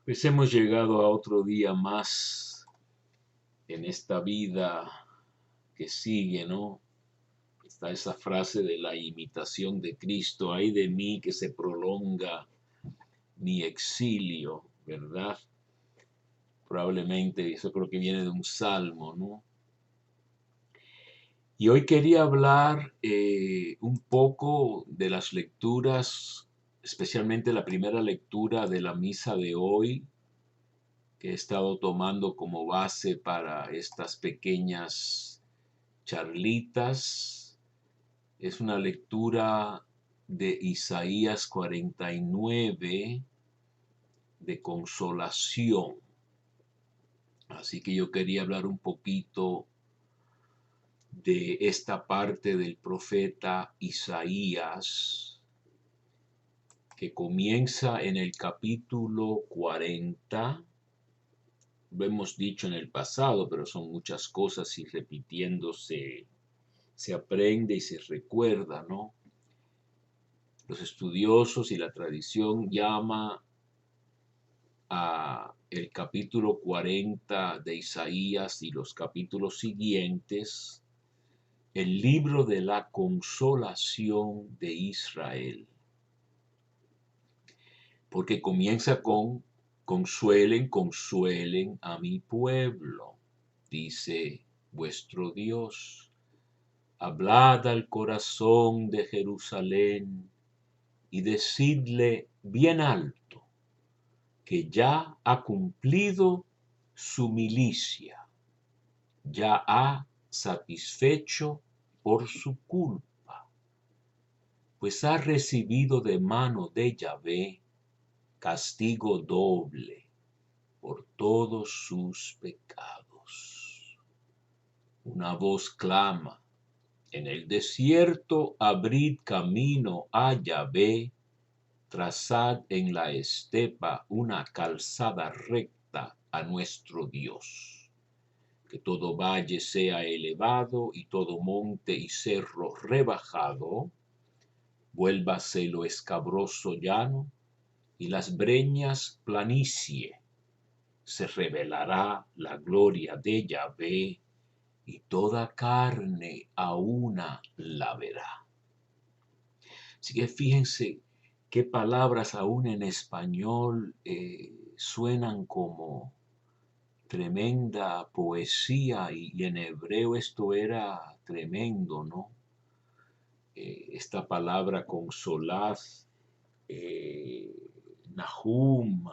Pues hemos llegado a otro día más en esta vida que sigue, ¿no? Está esa frase de la imitación de Cristo, ay de mí que se prolonga mi exilio, ¿verdad? Probablemente eso creo que viene de un salmo, ¿no? Y hoy quería hablar un poco de las lecturas, especialmente la primera lectura de la misa de hoy, que he estado tomando como base para estas pequeñas charlitas. Es una lectura de Isaías 49 de consolación. Así que yo quería hablar un poquito de esta parte del profeta Isaías que comienza en el capítulo 40. Lo hemos dicho en el pasado, pero son muchas cosas y repitiéndose se aprende y se recuerda, ¿no? Los estudiosos y la tradición llama a el capítulo 40 de Isaías y los capítulos siguientes el libro de la consolación de Israel, porque comienza con consuelen, consuelen a mi pueblo, dice vuestro Dios. Hablad al corazón de Jerusalén y decidle bien alto que ya ha cumplido su milicia, ya ha satisfecho por su culpa, pues ha recibido de mano de Yahvé castigo doble por todos sus pecados. Una voz clama: en el desierto abrid camino a Yahvé, trazad en la estepa una calzada recta a nuestro Dios. Que todo valle sea elevado y todo monte y cerro rebajado, vuélvase lo escabroso llano y las breñas planicie. Se revelará la gloria de Yahvé y toda carne a una la verá. Así que fíjense qué palabras aún en español suenan como tremenda poesía y en hebreo esto era tremendo, ¿no? Esta palabra consolad, eh, Nahum,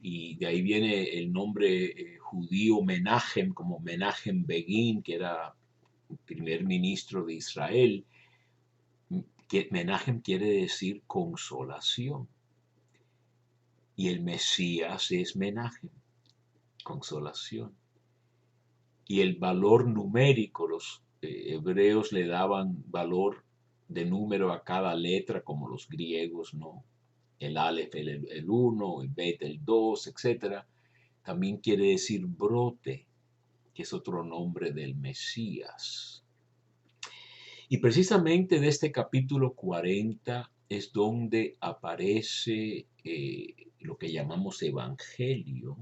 y de ahí viene el nombre judío Menahem, como Menahem Begin, que era primer ministro de Israel. Que Menahem quiere decir consolación. Y el Mesías es Menahem, consolación. Y el valor numérico, los hebreos le daban valor de número a cada letra, como los griegos, ¿no? El Aleph, el 1, el Bet, el 2, etc. También quiere decir brote, que es otro nombre del Mesías. Y precisamente de este capítulo 40 es donde aparece lo que llamamos evangelio,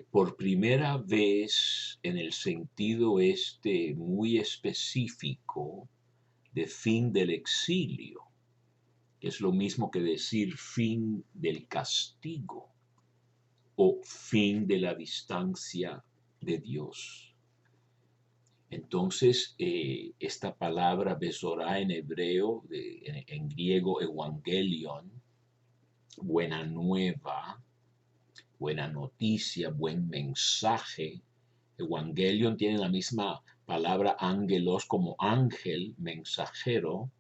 por primera vez en el sentido muy específico de fin del exilio, que es lo mismo que decir fin del castigo o fin de la distancia de Dios. Entonces, esta palabra besorá en hebreo, en griego evangelion, buena nueva, buena noticia, buen mensaje. Evangelion tiene la misma palabra angelos como ángel, mensajero.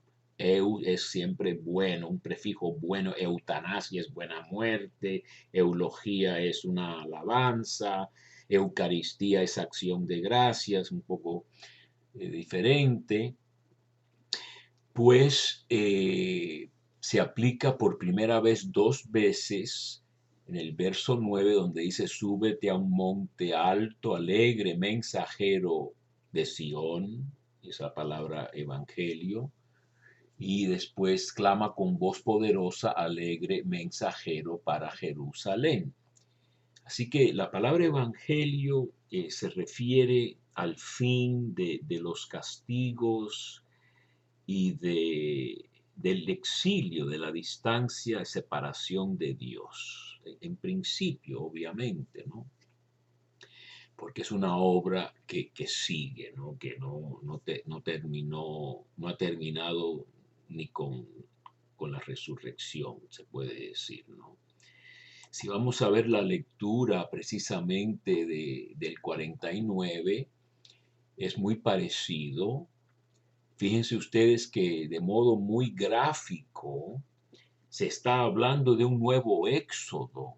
Eu es siempre bueno, un prefijo bueno. Eutanasia es buena muerte. Eulogía es una alabanza. Eucaristía es acción de gracias, un poco diferente. Pues se aplica por primera vez dos veces en el verso 9, donde dice: súbete a un monte alto, alegre, mensajero de Sión, esa palabra evangelio. Y después clama con voz poderosa, alegre, mensajero para Jerusalén. Así que la palabra evangelio se refiere al fin de los castigos y del exilio, de la distancia y separación de Dios. En principio, obviamente, ¿no? Porque es una obra que sigue, ¿no? Que no terminó, no ha terminado ni con la resurrección, se puede decir, ¿no? Si vamos a ver la lectura precisamente del 49, es muy parecido. Fíjense ustedes que de modo muy gráfico se está hablando de un nuevo éxodo.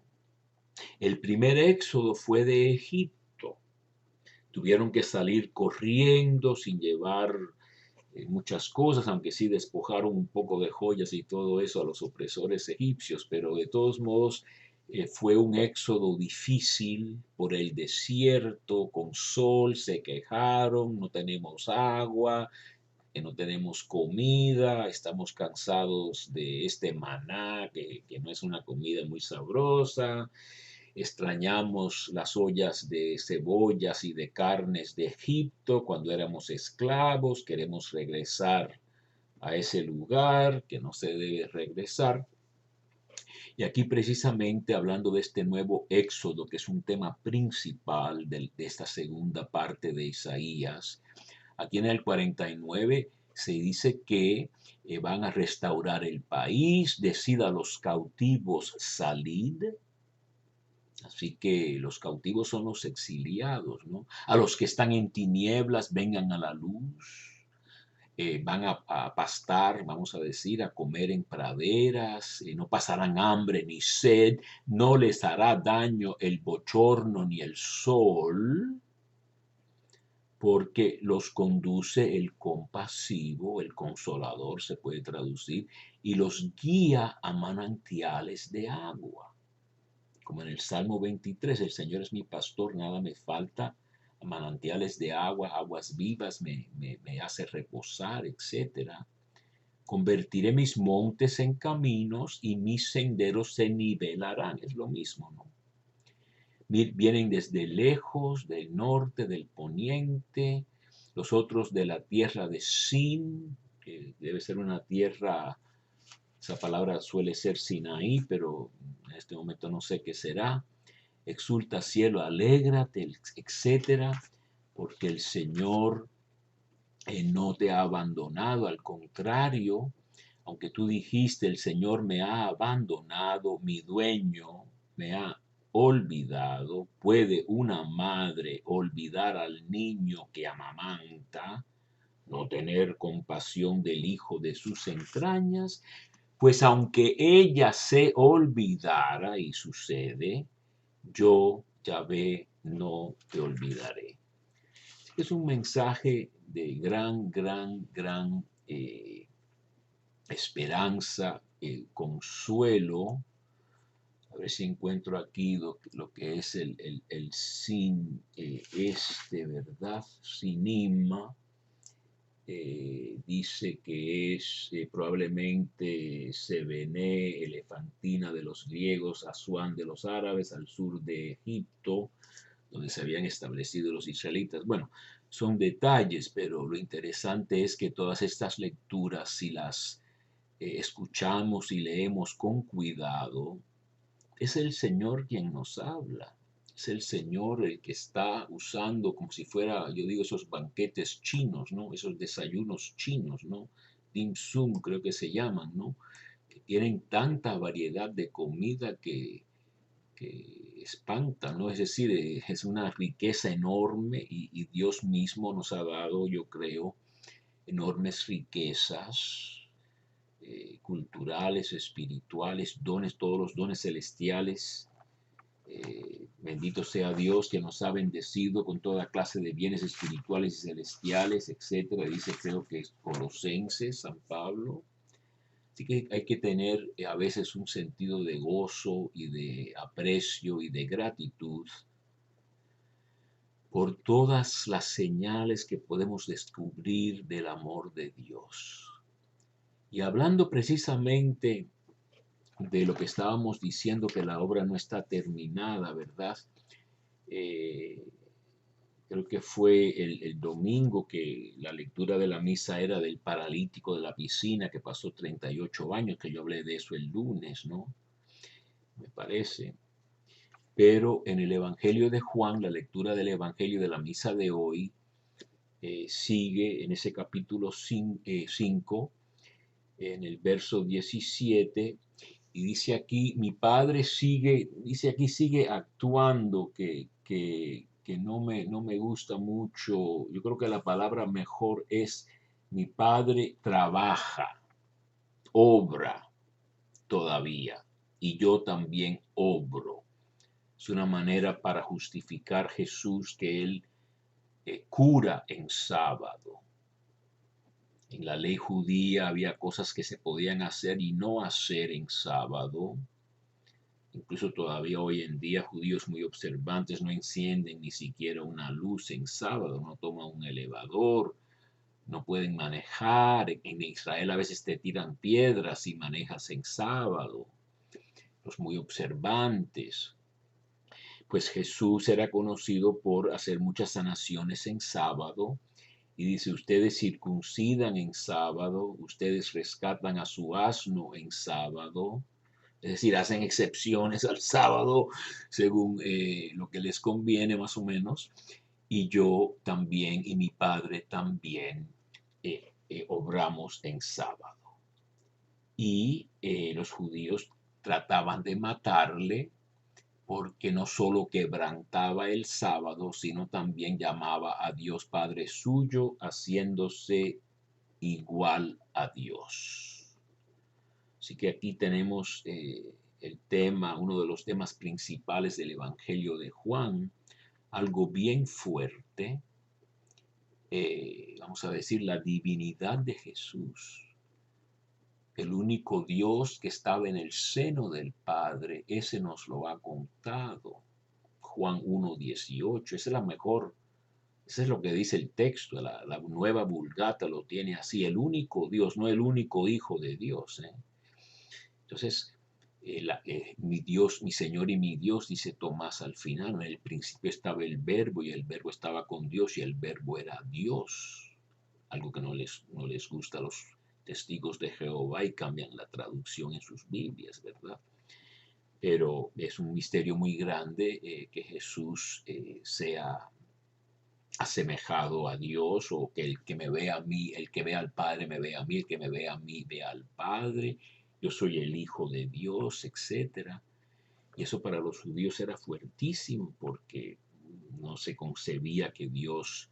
El primer éxodo fue de Egipto. Tuvieron que salir corriendo sin llevar muchas cosas, aunque sí despojaron un poco de joyas y todo eso a los opresores egipcios, pero de todos modos fue un éxodo difícil por el desierto, con sol, se quejaron, no tenemos agua, no tenemos comida, estamos cansados de este maná, que no es una comida muy sabrosa, extrañamos las ollas de cebollas y de carnes de Egipto cuando éramos esclavos, queremos regresar a ese lugar que no se debe regresar. Y aquí precisamente hablando de este nuevo éxodo, que es un tema principal de esta segunda parte de Isaías, aquí en el 49 se dice que van a restaurar el país, decida a los cautivos salid. Así que los cautivos son los exiliados, ¿no? A los que están en tinieblas, vengan a la luz. Van a pastar, vamos a decir, a comer en praderas, no pasarán hambre ni sed, no les hará daño el bochorno ni el sol, porque los conduce el compasivo, el consolador se puede traducir, y los guía a manantiales de agua. Como en el Salmo 23, el Señor es mi pastor, nada me falta, manantiales de agua, aguas vivas, me hace reposar, etcétera. Convertiré mis montes en caminos y mis senderos se nivelarán. Es lo mismo, ¿no? Vienen desde lejos, del norte, del poniente, los otros de la tierra de Sin, que debe ser una tierra, esa palabra suele ser Sinaí, pero en este momento no sé qué será. Exulta cielo, alégrate, etcétera, porque el Señor no te ha abandonado, al contrario, aunque tú dijiste, el Señor me ha abandonado, mi dueño me ha olvidado. ¿Puede una madre olvidar al niño que amamanta, no tener compasión del hijo de sus entrañas? Pues aunque ella se olvidara, y sucede, yo, Yahvé, no te olvidaré. Es un mensaje de gran esperanza, consuelo. A ver si encuentro aquí lo que es el sin ¿verdad? Sinima. Dice que es probablemente Sebené, elefantina de los griegos, Asuán de los árabes, al sur de Egipto, donde se habían establecido los israelitas. Bueno, son detalles, pero lo interesante es que todas estas lecturas, si las escuchamos y leemos con cuidado, es el Señor quien nos habla. Es el Señor el que está usando como si fuera, yo digo, esos banquetes chinos, ¿no? Esos desayunos chinos, ¿no? Dim sum creo que se llaman, ¿no? Que tienen tanta variedad de comida que espanta, ¿no? Es decir, es una riqueza enorme y Dios mismo nos ha dado, yo creo, enormes riquezas culturales, espirituales, dones, todos los dones celestiales. Bendito sea Dios que nos ha bendecido con toda clase de bienes espirituales y celestiales, etcétera. Dice, creo que es Colosenses, San Pablo. Así que hay que tener a veces un sentido de gozo y de aprecio y de gratitud por todas las señales que podemos descubrir del amor de Dios. Y hablando precisamente de lo que estábamos diciendo, que la obra no está terminada, ¿verdad? Eh, Creo que fue el domingo que la lectura de la misa era del paralítico de la piscina que pasó 38 años, que yo hablé de eso el lunes, ¿no? Me parece. Pero en el Evangelio de Juan, la lectura del Evangelio de la misa de hoy, sigue en ese capítulo 5, en el verso 17, y dice aquí, mi padre sigue, dice aquí, sigue actuando, que no me gusta mucho. Yo creo que la palabra mejor es, mi padre trabaja, obra todavía, y yo también obro. Es una manera para justificar Jesús que él cura en sábado. En la ley judía había cosas que se podían hacer y no hacer en sábado. Incluso todavía hoy en día judíos muy observantes no encienden ni siquiera una luz en sábado, no toman un elevador, no pueden manejar. En Israel a veces te tiran piedras si manejas en sábado. Los muy observantes. Pues Jesús era conocido por hacer muchas sanaciones en sábado. Y dice, ustedes circuncidan en sábado, ustedes rescatan a su asno en sábado, es decir, hacen excepciones al sábado según lo que les conviene más o menos. Y yo también y mi padre también obramos en sábado. Y los judíos trataban de matarle porque no solo quebrantaba el sábado, sino también llamaba a Dios Padre suyo, haciéndose igual a Dios. Así que aquí tenemos el tema, uno de los temas principales del Evangelio de Juan, algo bien fuerte, vamos a decir, la divinidad de Jesús. El único Dios que estaba en el seno del Padre, ese nos lo ha contado. Juan 1:18, esa es la mejor, eso es lo que dice el texto, la nueva Vulgata lo tiene así, el único Dios, no el único Hijo de Dios. Entonces, mi Dios, mi Señor y mi Dios, dice Tomás al final, en el principio estaba el verbo y el verbo estaba con Dios y el verbo era Dios, algo que no les gusta a los testigos de Jehová y cambian la traducción en sus Biblias, ¿verdad? Pero es un misterio muy grande que Jesús sea asemejado a Dios, o que el que me vea a mí, el que vea al Padre me vea a mí, el que me vea a mí vea al Padre, yo soy el Hijo de Dios, etcétera. Y eso para los judíos era fuertísimo porque no se concebía que Dios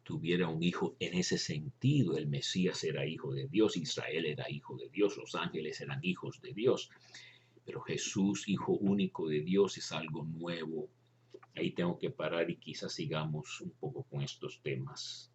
tuviera un hijo en ese sentido. El Mesías era hijo de Dios, Israel era hijo de Dios, los ángeles eran hijos de Dios. Pero Jesús, hijo único de Dios, es algo nuevo. Ahí tengo que parar y quizás sigamos un poco con estos temas